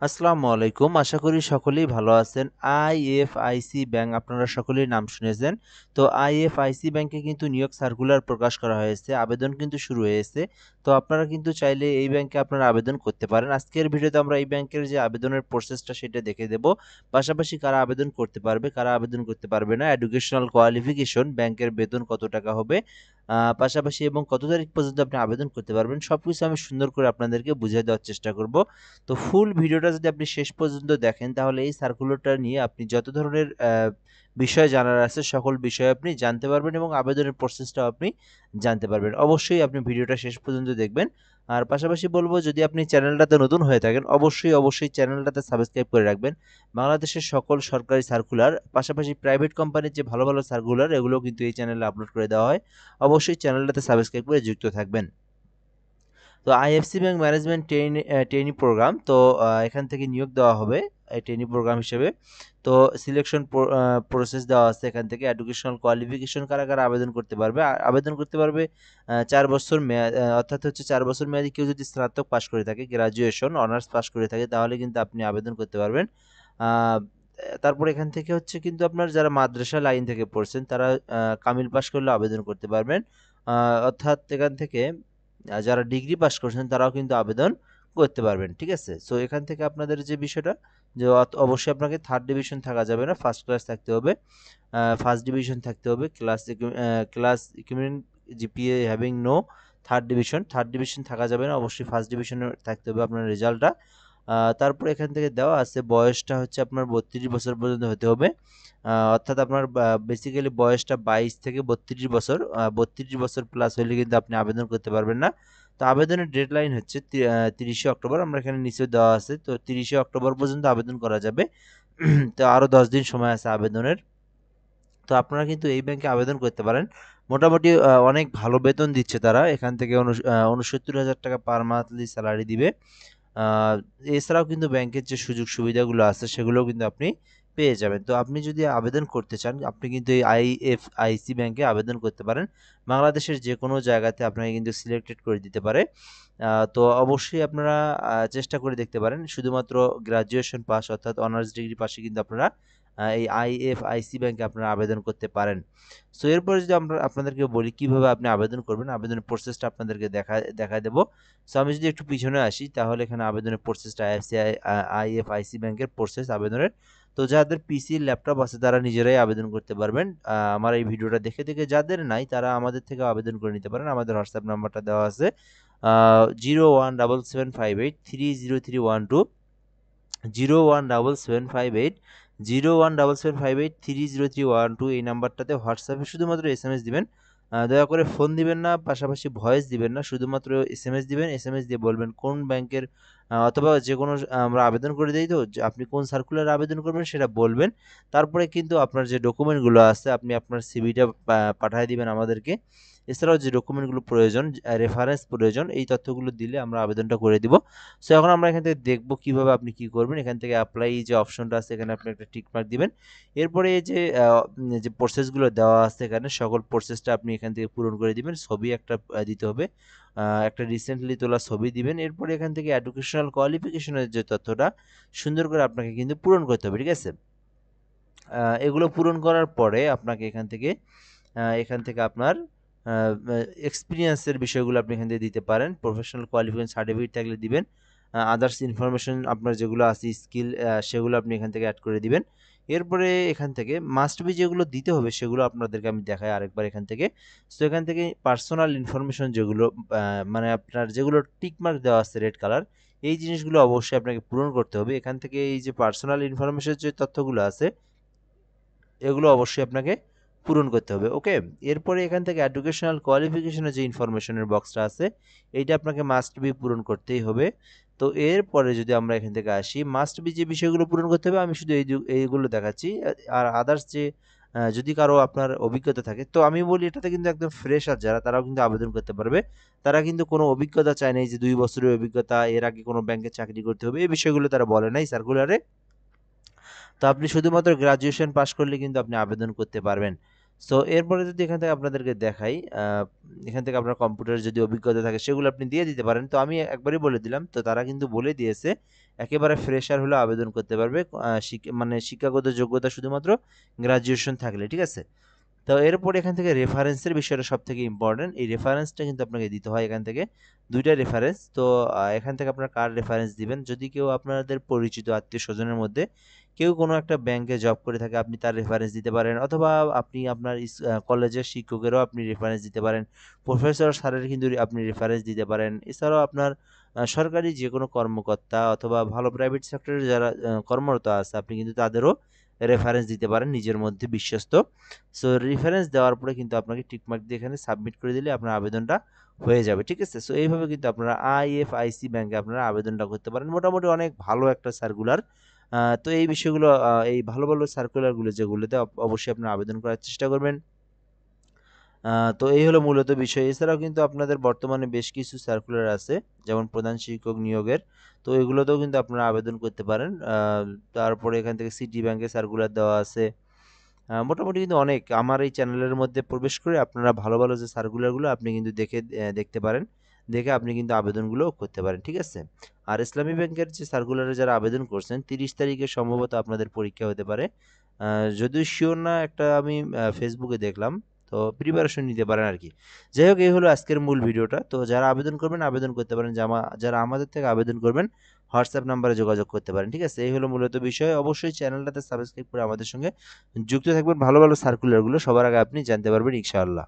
আসসালামু আলাইকুম। আশা করি সকলেই ভালো আছেন। আইএফআইসি ব্যাংক আপনারা সকলেই নাম শুনেছেন। তো আইএফআইসি ব্যাংকে কিন্তু নিয়োগ সার্কুলার প্রকাশ করা হয়েছে। আবেদন কিন্তু শুরু হয়েছে। তো আপনারা কিন্তু চাইলে এই ব্যাংকে আপনারা আবেদন করতে পারেন। আজকের ভিডিওতে আমরা এই ব্যাংকের যে আবেদনের প্রসেসটা সেটা দেখে দেব। পাশাপাশি কারা আবেদন করতে পারবে, কারা আবেদন করতে পারবে না, এডুকেশনাল কোয়ালিফিকেশন, ব্যাংকের বেতন কত টাকা হবে, পাশাপাশি এবং কত তারিখ পর্যন্ত আপনি আবেদন করতে পারবেন সবকিছু আমি সুন্দর করে আপনাদেরকে বুঝিয়ে দেওয়ার চেষ্টা করব। তো ফুল ভিডিওটা যদি আপনি শেষ পর্যন্ত দেখেন তাহলে এই সার্কুলারটা নিয়ে আপনি যত ধরনের বিষয় জানার আছে সকল বিষয় আপনি জানতে পারবেন এবং আবেদনের প্রসেসটাও আপনি জানতে পারবেন। অবশ্যই আপনি ভিডিওটা শেষ পর্যন্ত দেখবেন। আর পাশাপাশি বলব যদি আপনি চ্যানেলটাতে নতুন হয়ে থাকেন অবশ্যই চ্যানেলটাতে সাবস্ক্রাইব করে রাখবেন। বাংলাদেশের সকল সরকারি সার্কুলার পাশাপাশি প্রাইভেট কোম্পানির যে ভালো ভালো সার্কুলার এগুলো কিন্তু এই চ্যানেলে আপলোড করে দেওয়া হয়। অবশ্যই চ্যানেলটাতে সাবস্ক্রাইব করে যুক্ত থাকবেন। তো IFC bank management trainee programme, তো এখান থেকে নিয়োগ দেওয়া হবে এই ট্রেনি প্রোগ্রাম হিসেবে। তো সিলেকশন প্রসেস দেওয়া আছে এখান থেকে। এডুকেশনাল কোয়ালিফিকেশন কারা কারা আবেদন করতে পারবে, আবেদন করতে পারবে 4 বছর মেয়াদ, অর্থাৎ হচ্ছে 4 বছর মেয়াদি কেউ যদি স্নাতক পাশ করে থাকে, গ্রাজুয়েশন অনার্স পাশ করে থাকে তাহলে কিন্তু আপনি আবেদন করতে পারবেন। আহ, তারপর এখান থেকে হচ্ছে কিন্তু আপনার যারা মাদ্রাসা লাইন থেকে পড়ছেন তারা কামিল পাশ করলে আবেদন করতে পারবেন। অর্থাৎ এখান থেকে যারা ডিগ্রি পাস করছেন তারাও কিন্তু আবেদন করতে পারবেন। ঠিক আছে? সো এখান থেকে আপনাদের যে বিষয়টা যে অবশ্যই আপনাকে থার্ড ডিভিশন থাকা যাবে না, ফার্স্ট ক্লাস থাকতে হবে, ফার্স্ট ডিভিশন থাকতে হবে, class equivalent GPA having no third division থাকা যাবে না, অবশ্যই ফার্স্ট ডিভিশনে থাকতে হবে আপনার রেজাল্টটা। তারপর এখান থেকে দেওয়া আছে বয়সটা হচ্ছে আপনার 32 বছর পর্যন্ত হতে হবে। অর্থাৎ আপনার বেসিক্যালি বয়সটা 22 থেকে 32 বছর, 32 বছর প্লাস হলে কিন্তু আপনি আবেদন করতে পারবেন না। তো আবেদনের ডেডলাইন হচ্ছে 30শে অক্টোবর, আমরা এখানে নিচে দেওয়া আছে। তো 30শে অক্টোবর পর্যন্ত আবেদন করা যাবে। তো আরও 10 দিন সময় আছে আবেদনের। তো আপনারা কিন্তু এই ব্যাংকে আবেদন করতে পারেন। মোটামুটি অনেক ভালো বেতন দিচ্ছে তারা। এখান থেকে ৬৯,০০০ টাকা পার মান্থলি স্যালারি দিবে। আহ, এছাড়াও কিন্তু ব্যাংকের যে সুযোগ সুবিধাগুলো আছে সেগুলোও কিন্তু আপনি পেয়ে যাবেন। তো আপনি যদি আবেদন করতে চান আপনি কিন্তু এই আইএফআইসি ব্যাংকে আবেদন করতে পারেন। বাংলাদেশের যে কোনো জায়গাতে আপনাকে কিন্তু সিলেক্টেড করে দিতে পারে। তো অবশ্যই আপনারা চেষ্টা করে দেখতে পারেন। শুধুমাত্র গ্রাজুয়েশন পাস অর্থাৎ অনার্স ডিগ্রি পাশে কিন্তু আপনারা এই আইএফআইসি ব্যাংকে আপনারা আবেদন করতে পারেন। সো এরপরে যদি আমরা আপনাদেরকে বলি কিভাবে আপনি আবেদন করবেন, আবেদনের প্রসেসটা আপনাদেরকে দেখায় দেব। সো আমি যদি একটু পিছনে আসি তাহলে এখানে আবেদনের প্রসেসটা আইএফআইসি ব্যাংকের প্রসেস আবেদনের। তো যাদের পিসি ল্যাপটপ আছে তারা নিজেরাই আবেদন করতে পারবেন। আমার এই ভিডিওটা দেখে দেখে যাদের নাই তারা আমাদের থেকে আবেদন করে নিতে পারেন। আমাদের হোয়াটসঅ্যাপ নাম্বারটা দেওয়া আছে 0177583031 0177583031 এই নাম্বারটাতে হোয়াটসঅ্যাপে শুধুমাত্র এসএমএস দিবেন। দয়া করে ফোন দিবেন না, পাশাপাশি ভয়েস দিবেন না, শুধুমাত্র এসএমএস দিবেন। এসএমএস দিয়ে বলবেন কোন ব্যাংকের, অথবা যে কোনো আমরা আবেদন করে দিই, তো যে আপনি কোন সার্কুলার আবেদন করবেন সেটা বলবেন। তারপরে কিন্তু আপনার যে ডকুমেন্টগুলো আছে আপনি আপনার সিভিটা পাঠিয়ে দিবেন আমাদেরকে। এছাড়াও যে ডকুমেন্টগুলো প্রয়োজন, রেফারেন্স প্রয়োজন, এই তথ্যগুলো দিলে আমরা আবেদনটা করে দিব। সো এখন আমরা এখান থেকে দেখবো কিভাবে আপনি কি করবেন। এখান থেকে অ্যাপ্লাই যে অপশনটা আছে এখানে আপনি একটা টিক মার্ক দিবেন। এরপরে এই যে যে প্রসেসগুলো দেওয়া আছে এখানে সকল প্রসেসটা আপনি এখান থেকে পূরণ করে দিবেন। ছবি একটা দিতে হবে, একটা রিসেন্টলি তোলা ছবি দিবেন। এরপরে এখান থেকে এডুকেশনাল কোয়ালিফিকেশনের যে তথ্যটা সুন্দর করে আপনাকে কিন্তু পূরণ করতে হবে। ঠিক আছে? এগুলো পূরণ করার পরে আপনাকে এখান থেকে আপনার এক্সপিরিয়েন্সের বিষয়গুলো আপনি এখান থেকে দিতে পারেন। প্রফেশনাল কোয়ালিফিকেশন সার্টিফিকেট থাকলে দিবেন। আদার্স ইনফরমেশন আপনার যেগুলো আছে স্কিল, সেগুলো আপনি এখান থেকে অ্যাড করে দিবেন। এরপরে এখান থেকে মাস্ট বি যেগুলো দিতে হবে সেগুলো আপনাদেরকে আমি দেখাই আরেকবার এখান থেকে। সো এখান থেকে পার্সোনাল ইনফরমেশন যেগুলো, মানে আপনার যেগুলো টিক মার্ক দেওয়া আছে রেড কালার, এই জিনিসগুলো অবশ্যই আপনাকে পূরণ করতে হবে। এখান থেকে এই যে পার্সোনাল ইনফরমেশন যে তথ্যগুলো আছে এগুলো অবশ্যই আপনাকে পূরণ করতে হবে। ওকে? এরপরে এখান থেকে এডুকেশনাল কোয়ালিফিকেশনের যে ইনফরমেশনের বক্সটা আছে এইটা আপনাকে মাস্ট বি পূরণ করতেই হবে। তো এরপরে যদি আমরা এখান থেকে আসি মাস্ট বি যে বিষয়গুলো পূরণ করতে হবে আমি শুধু এইগুলো দেখাচ্ছি। আর আদার্স যে যদি কারো আপনার অভিজ্ঞতা থাকে, তো আমি বলি এটাতে কিন্তু একদম ফ্রেশার যারা তারাও কিন্তু আবেদন করতে পারবে। তারা কিন্তু কোনো অভিজ্ঞতা চায় না, এই যে 2 বছরের অভিজ্ঞতা, এর আগে কোনো ব্যাংকে চাকরি করতে হবে এই বিষয়গুলো তারা বলে নাই সার্কুলারে। তো আপনি শুধুমাত্র গ্রাজুয়েশন পাশ করলে কিন্তু আপনি আবেদন করতে পারবেন। সো এরপরে যদি এখান থেকে আপনাদেরকে দেখাই, এখান থেকে আপনার কম্পিউটারের যদি অভিজ্ঞতা থাকে সেগুলো আপনি দিয়ে দিতে পারেন। তো আমি একবারই বলে দিলাম, তো তারা কিন্তু বলে দিয়েছে একেবারে ফ্রেশার হলেও আবেদন করতে পারবে, মানে শিক্ষাগত যোগ্যতা শুধুমাত্র গ্রাজুয়েশন থাকলে, ঠিক আছে? তো এরপর এখান থেকে রেফারেন্সের বিষয়টা সবথেকে ইম্পর্টেন্ট। এই রেফারেন্সটা কিন্তু আপনাকে দিতে হয় এখান থেকে ২ টা রেফারেন্স। তো এখান থেকে আপনারা কার রেফারেন্স দিবেন? যদি কেউ আপনাদের পরিচিত আত্মীয়স্বজনের মধ্যে কেউ কোনো একটা ব্যাংকে জব করে থাকে, আপনি তার রেফারেন্স দিতে পারেন, অথবা আপনি আপনার কলেজের শিক্ষকেরও আপনি রেফারেন্স দিতে পারেন। প্রফেসর স্যারের কিন্তু আপনি রেফারেন্স দিতে পারেন। এছাড়াও আপনার সরকারি যেকোনো কর্মকর্তা অথবা ভালো প্রাইভেট সেক্টরে যারা কর্মরত আছে, আপনি কিন্তু তাদেরও রেফারেন্স দিতে পারেন নিজের মধ্যে বিশ্বস্ত। সো রেফারেন্স দেওয়ার পরে কিন্তু আপনাকে টিক মার্ক দিয়ে এখানে সাবমিট করে দিলে আপনার আবেদনটা হয়ে যাবে, ঠিক আছে? সো এইভাবে কিন্তু আপনারা আইএফআইসি ব্যাংকে আপনারা আবেদনটা করতে পারেন। মোটামুটি অনেক ভালো একটা সার্কুলার। তো এই বিষয়গুলো, এই ভালো ভালো সার্কুলারগুলো যেগুলোতে অবশ্যই আপনারা আবেদন করার চেষ্টা করবেন। তো এই হলো মূলত বিষয়। এছাড়াও কিন্তু আপনাদের বর্তমানে বেশ কিছু সার্কুলার আছে, যেমন প্রধান শিক্ষক নিয়োগের। তো এগুলোতেও কিন্তু আপনারা আবেদন করতে পারেন। তারপরে এখান থেকে সিটি ব্যাংকের সার্কুলার দেওয়া আছে। মোটামুটি কিন্তু অনেক, আমার এই চ্যানেলের মধ্যে প্রবেশ করে আপনারা ভালো ভালো যে সার্কুলারগুলো আপনি কিন্তু দেখতে পারেন। দেখে আপনি কিন্তু আবেদনগুলোও করতে পারেন, ঠিক আছে? আর ইসলামী ব্যাংকের যে সার্কুলারে যারা আবেদন করছেন ৩০ তারিখে সম্ভবত আপনাদের পরীক্ষা হতে পারে। যদিও শিওর না, একটা আমি ফেসবুকে দেখলাম। তো প্রিপারেশন নিতে পারেন আরকি। যাই হোক, এই হলো আজকের মূল ভিডিওটা। তো যারা আবেদন করবেন, আবেদন করতে পারেন। যারা আমাদের থেকে আবেদন করবেন, হোয়াটসঅ্যাপ নাম্বারে যোগাযোগ করতে পারেন, ঠিক আছে? এই হলো মূলত বিষয়। অবশ্যই চ্যানেলটাতে সাবস্ক্রাইব করে আমাদের সঙ্গে যুক্ত থাকবেন। ভালো ভালো সার্কুলারগুলো সবার আগে আপনি জানতে পারবেন ইনশাআল্লাহ।